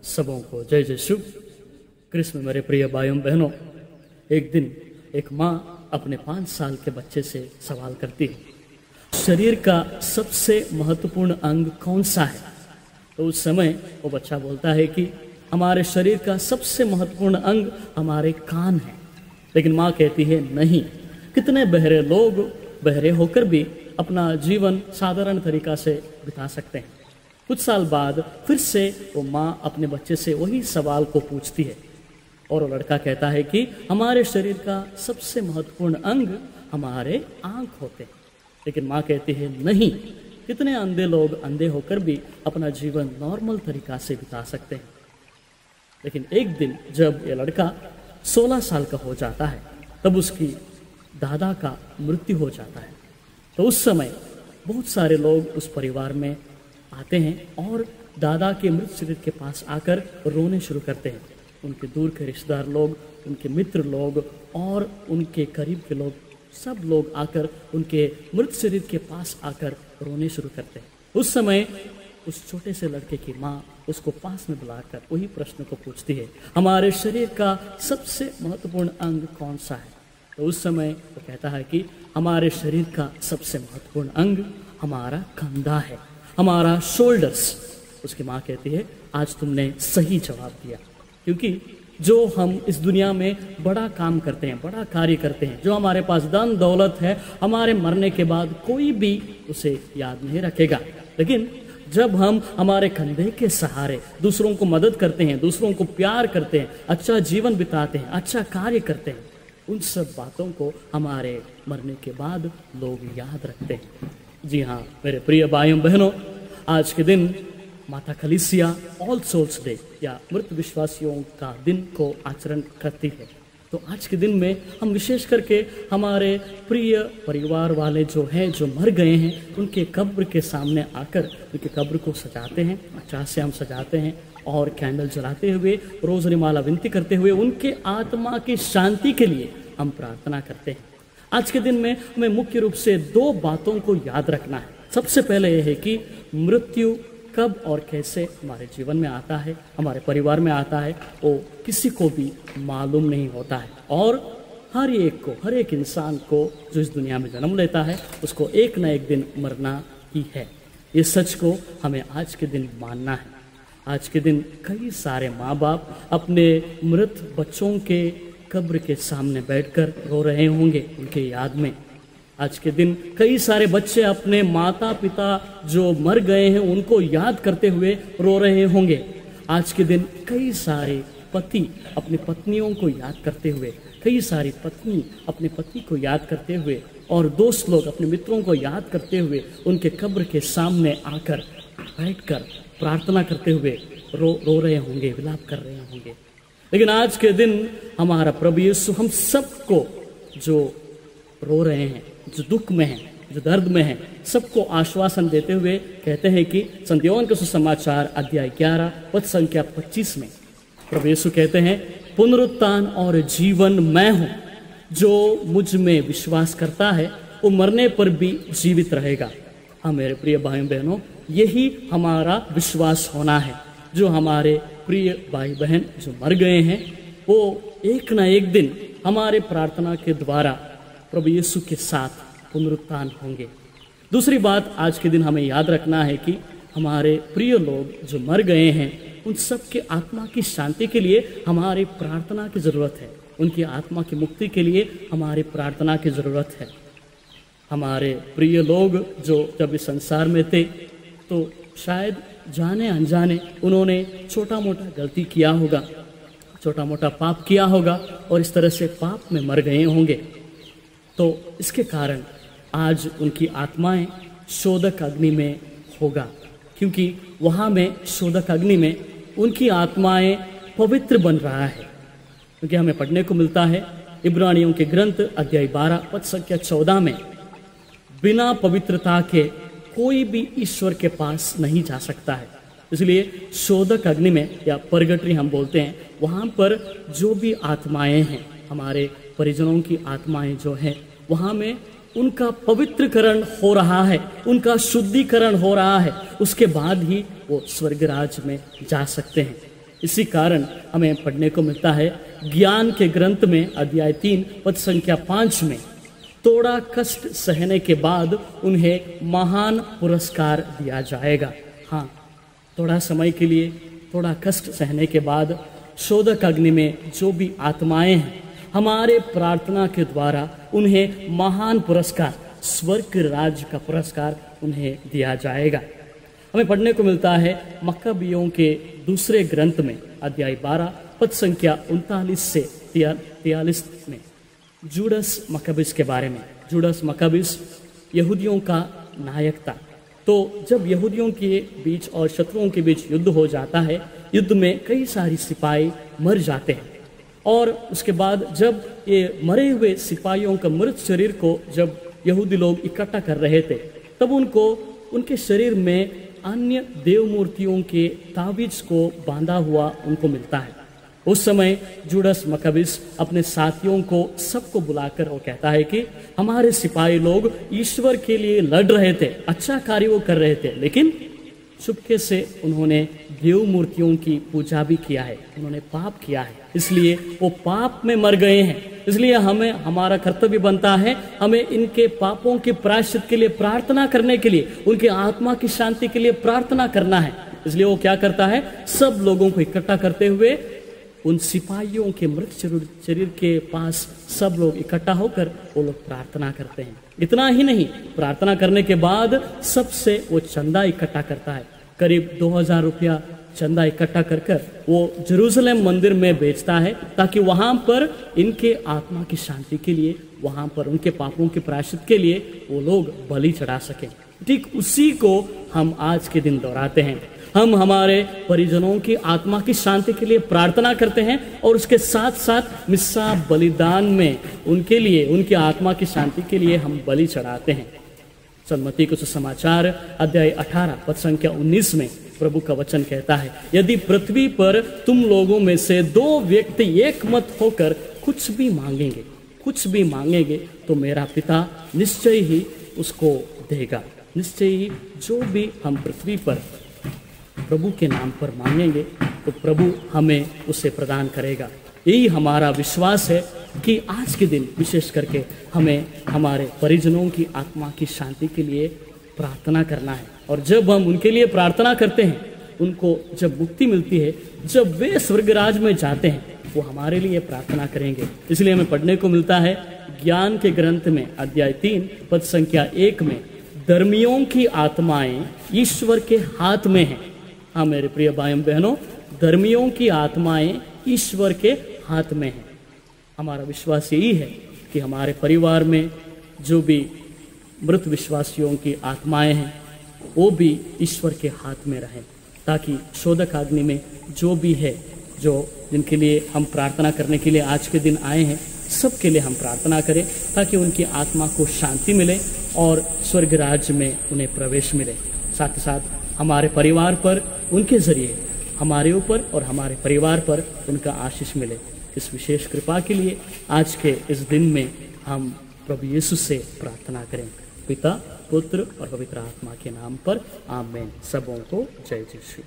सबों को जय जय शिव। कृष्ण में मेरे प्रिय भाइयों बहनों, एक दिन एक माँ अपने 5 साल के बच्चे से सवाल करती है, शरीर का सबसे महत्वपूर्ण अंग कौन सा है? तो उस समय वो बच्चा बोलता है कि हमारे शरीर का सबसे महत्वपूर्ण अंग हमारे कान है। लेकिन माँ कहती है नहीं, कितने बहरे लोग बहरे होकर भी अपना जीवन साधारण तरीका से बिता सकते हैं। कुछ साल बाद फिर से वो माँ अपने बच्चे से वही सवाल को पूछती है और वो लड़का कहता है कि हमारे शरीर का सबसे महत्वपूर्ण अंग हमारे आँख होते हैं। लेकिन माँ कहती है नहीं, कितने अंधे लोग अंधे होकर भी अपना जीवन नॉर्मल तरीका से बिता सकते हैं। लेकिन एक दिन जब ये लड़का 16 साल का हो जाता है, तब उसकी दादा का मृत्यु हो जाता है। तो उस समय बहुत सारे लोग उस परिवार में आते हैं और दादा के मृत शरीर के पास आकर रोने शुरू करते हैं। उनके दूर के रिश्तेदार लोग, उनके मित्र लोग और उनके करीब के लोग, सब लोग आकर उनके मृत शरीर के पास आकर रोने शुरू करते हैं। उस समय उस छोटे से लड़के की माँ उसको पास में बुलाकर वही प्रश्न को पूछती है, हमारे शरीर का सबसे महत्वपूर्ण अंग कौन सा है? तो उस समय वो कहता है कि हमारे शरीर का सबसे महत्वपूर्ण अंग हमारा कंधा है, हमारा शोल्डर्स। उसकी माँ कहती है, आज तुमने सही जवाब दिया, क्योंकि जो हम इस दुनिया में बड़ा काम करते हैं, बड़ा कार्य करते हैं, जो हमारे पास धन दौलत है, हमारे मरने के बाद कोई भी उसे याद नहीं रखेगा। लेकिन जब हम हमारे कंधे के सहारे दूसरों को मदद करते हैं, दूसरों को प्यार करते हैं, अच्छा जीवन बिताते हैं, अच्छा कार्य करते हैं, उन सब बातों को हमारे मरने के बाद लोग याद रखते हैं। जी हाँ मेरे प्रिय भाइयों बहनों, आज के दिन माता कलीसिया ऑल सोल्स डे या मृत विश्वासियों का दिन को आचरण करती है। तो आज के दिन में हम विशेष करके हमारे प्रिय परिवार वाले जो हैं, जो मर गए हैं, उनके कब्र के सामने आकर उनके कब्र को सजाते हैं, अच्छा से हम सजाते हैं और कैंडल जलाते हुए, रोज़री माला विनती करते हुए उनके आत्मा की शांति के लिए हम प्रार्थना करते हैं। आज के दिन में हमें मुख्य रूप से 2 बातों को याद रखना है। सबसे पहले यह है कि मृत्यु कब और कैसे हमारे जीवन में आता है, हमारे परिवार में आता है, वो किसी को भी मालूम नहीं होता है। और हर एक इंसान को जो इस दुनिया में जन्म लेता है, उसको एक न एक दिन मरना ही है। ये सच को हमें आज के दिन मानना है। आज के दिन कई सारे माँ बाप अपने मृत बच्चों के कब्र के सामने बैठकर रो रहे होंगे उनके याद में। आज के दिन कई सारे बच्चे अपने माता पिता जो मर गए हैं उनको याद करते हुए रो रहे होंगे। आज के दिन कई सारे पति अपनी पत्नियों को याद करते हुए, कई सारी पत्नी अपने पति को याद करते हुए और दोस्त लोग अपने मित्रों को याद करते हुए उनके कब्र के सामने आकर बैठकर प्रार्थना करते हुए रो रहे होंगे, विलाप कर रहे होंगे। लेकिन आज के दिन हमारा प्रभु यीशु हम सबको जो रो रहे हैं, जो दुख में हैं, जो दर्द में हैं, सबको आश्वासन देते हुए कहते हैं कि संत योहन के सुसमाचार अध्याय 11 पद संख्या 25 में प्रभु यीशु कहते हैं, पुनरुत्थान और जीवन मैं हूँ, जो मुझ में विश्वास करता है वो मरने पर भी जीवित रहेगा। हाँ मेरे प्रिय भाइयों बहनों, यही हमारा विश्वास होना है। जो हमारे प्रिय भाई बहन जो मर गए हैं, वो एक न एक दिन हमारे प्रार्थना के द्वारा प्रभु यीशु के साथ पुनरुत्थान होंगे। दूसरी बात आज के दिन हमें याद रखना है कि हमारे प्रिय लोग जो मर गए हैं, उन सब के आत्मा की शांति के लिए हमारी प्रार्थना की ज़रूरत है। उनकी आत्मा की मुक्ति के लिए हमारी प्रार्थना की ज़रूरत है। हमारे प्रिय लोग जो जब इस संसार में थे, तो शायद जाने अनजाने उन्होंने छोटा मोटा गलती किया होगा, छोटा मोटा पाप किया होगा और इस तरह से पाप में मर गए होंगे। तो इसके कारण आज उनकी आत्माएं शोधक अग्नि में होगा, क्योंकि वहाँ में शोधक अग्नि में उनकी आत्माएं पवित्र बन रहा है। क्योंकि हमें पढ़ने को मिलता है इब्रानियों के ग्रंथ अध्याय 12 पद संख्या 14 में, बिना पवित्रता के कोई भी ईश्वर के पास नहीं जा सकता है। इसलिए शोधक अग्नि में या परगटरी हम बोलते हैं, वहाँ पर जो भी आत्माएं हैं, हमारे परिजनों की आत्माएं जो हैं, वहाँ में उनका पवित्रकरण हो रहा है, उनका शुद्धिकरण हो रहा है। उसके बाद ही वो स्वर्ग राज्य में जा सकते हैं। इसी कारण हमें पढ़ने को मिलता है ज्ञान के ग्रंथ में अध्याय 3 पद संख्या 5 में, थोड़ा कष्ट सहने के बाद उन्हें महान पुरस्कार दिया जाएगा। हाँ, थोड़ा समय के लिए, थोड़ा कष्ट सहने के बाद शोधक अग्नि में जो भी आत्माएं हैं, हमारे प्रार्थना के द्वारा उन्हें महान पुरस्कार, स्वर्ग राज्य का पुरस्कार उन्हें दिया जाएगा। हमें पढ़ने को मिलता है मक्काबियों के दूसरे ग्रंथ में अध्याय 12 पद संख्या 39 से 43 में जूडस मक्काबिस के बारे में। जूडस मक्काबिस यहूदियों का नायक था। तो जब यहूदियों के बीच और शत्रुओं के बीच युद्ध हो जाता है, युद्ध में कई सारी सिपाही मर जाते हैं, और उसके बाद जब ये मरे हुए सिपाहियों का मृत शरीर को जब यहूदी लोग इकट्ठा कर रहे थे, तब उनको उनके शरीर में अन्य देव मूर्तियों के ताबीज को बांधा हुआ उनको मिलता है। उस समय जूडस मक्काबिस अपने साथियों को सबको बुलाकर वो कहता है कि हमारे सिपाही लोग ईश्वर के लिए लड़ रहे थे, अच्छा कार्य वो कर रहे थे, लेकिन चुपके से उन्होंने देव मूर्तियों की पूजा भी किया है, उन्होंने पाप किया है, इसलिए वो पाप में मर गए हैं। इसलिए हमें, हमारा कर्तव्य बनता है, हमें इनके पापों के प्रायश्चित के लिए प्रार्थना करने के लिए, उनके आत्मा की शांति के लिए प्रार्थना करना है। इसलिए वो क्या करता है, सब लोगों को इकट्ठा करते हुए उन सिपाहियों के मृत शरीर के पास सब लोग इकट्ठा होकर वो लोग प्रार्थना करते हैं। इतना ही नहीं, प्रार्थना करने के बाद सबसे वो चंदा इकट्ठा करता है, करीब 2000 रुपया चंदा इकट्ठा कर कर वो जेरूसलम मंदिर में बेचता है, ताकि वहां पर इनके आत्मा की शांति के लिए, वहां पर उनके पापों के प्रायश्चित के लिए वो लोग बलि चढ़ा सकें। ठीक उसी को हम आज के दिन दोहराते हैं। हम हमारे परिजनों की आत्मा की शांति के लिए प्रार्थना करते हैं, और उसके साथ साथ मिस्सा बलिदान में उनके लिए, उनकी आत्मा की शांति के लिए हम बलि चढ़ाते हैं। सन्मती को सुसमाचार अध्याय 18 पद संख्या 19 में प्रभु का वचन कहता है, यदि पृथ्वी पर तुम लोगों में से 2 व्यक्ति एक मत होकर कुछ भी मांगेंगे तो मेरा पिता निश्चय ही उसको देगा। निश्चय ही जो भी हम पृथ्वी पर प्रभु के नाम पर मांगेंगे तो प्रभु हमें उसे प्रदान करेगा। यही हमारा विश्वास है कि आज के दिन विशेष करके हमें हमारे परिजनों की आत्मा की शांति के लिए प्रार्थना करना है, और जब हम उनके लिए प्रार्थना करते हैं, उनको जब मुक्ति मिलती है, जब वे स्वर्गराज में जाते हैं, वो हमारे लिए प्रार्थना करेंगे। इसलिए हमें पढ़ने को मिलता है ज्ञान के ग्रंथ में अध्याय 3 पद संख्या 1 में, धर्मियों की आत्माएं ईश्वर के हाथ में हैं। हाँ मेरे प्रिय भाइयों बहनों, धर्मियों की आत्माएं ईश्वर के हाथ में हैं। हमारा विश्वास यही है कि हमारे परिवार में जो भी मृत विश्वासियों की आत्माएं हैं, वो भी ईश्वर के हाथ में रहें, ताकि शोधक अग्नि में जो भी है, जो जिनके लिए हम प्रार्थना करने के लिए आज के दिन आए हैं, सबके लिए हम प्रार्थना करें, ताकि उनकी आत्मा को शांति मिले और स्वर्ग राज्य में उन्हें प्रवेश मिले। साथ ही साथ हमारे परिवार पर, उनके जरिए हमारे ऊपर और हमारे परिवार पर उनका आशीष मिले। इस विशेष कृपा के लिए आज के इस दिन में हम प्रभु यीशु से प्रार्थना करें। पिता, पुत्र और पवित्र आत्मा के नाम पर आमीन। सबों को जय यीशु।